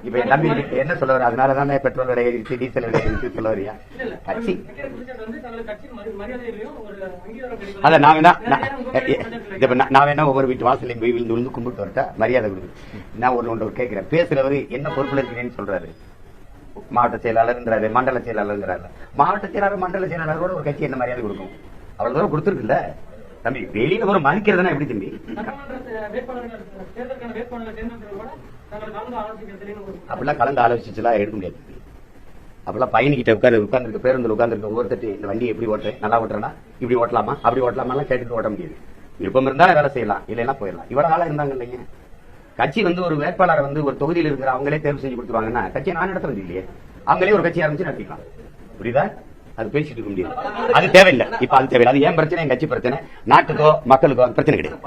இப்ப என் தம்பி என்ன சொல்லுவாரு? அதனாலதானே பெட்ரோல் விலை ஏறிச்சு, டீசல் விலை ஏறிச்சு சொல்ல வரியா? கட்சி அத நான் வேணா ஒவ்வொரு வீட்டு வாசலையும் போய் விழுந்து கும்பிட்டு வரட்டா மரியாதை கொடுக்கு. நான் ஒன்று கேட்கிறேன், பேசுறவரு என்ன பொறுப்புல இருக்கிறேன்னு சொல்றாரு. மாவட்ட செயலாளர்ங்கிறாரு, மண்டல செயலாளர்ங்கிறாரு. மாவட்ட செயலாளர் மண்டல செயலாளரோட ஒரு கட்சி என்ன மரியாதை கொடுக்கும்? அவ்வளவு தூரம் கொடுத்துருக்குல்ல தம்பி. வெளியில ஒரு மதிக்கிறதுனா எப்படி தம்பி? அப்படிலாம் கலந்து ஆலோசிச்சுலாம் எடுக்க முடியாது. அப்பெல்லாம் பயணிக்கிட்ட உட்கார்ந்து பேருந்து உட்கார்ந்து ஒவ்வொருத்தட்டு இந்த வண்டி எப்படி ஓட்டுறேன், நல்லா ஓட்டுறேன்னா இப்படி ஓட்டலாமா அப்படி ஓட்டலாமா கேட்டுட்டு ஓட்ட முடியாது. விருப்பம் இருந்தாலும் வேலை செய்யலாம், இல்லைன்னா போயிடலாம். இவ்வளவு ஆளா இருந்தாங்க இல்லைங்க. கட்சி ஒரு வேட்பாளரை ஒரு தொகுதியில் இருக்கிற அவங்களே தேர்வு செஞ்சு கொடுத்துருவாங்கன்னா கட்சியை நான் நடத்துறது இல்லையே. அவங்களே ஒரு கட்சி ஆரம்பிச்சு நடத்திக்கலாம். புரியுதா? அது பேசிட்டு இருக்க முடியாது. அது தேவையில்லை. இப்ப அது தேவையில்லை. அது ஏன் பிரச்சனை? என் கட்சி பிரச்சனை. நாட்டுக்கோ மக்களுக்கோ பிரச்சனை கிடையாது.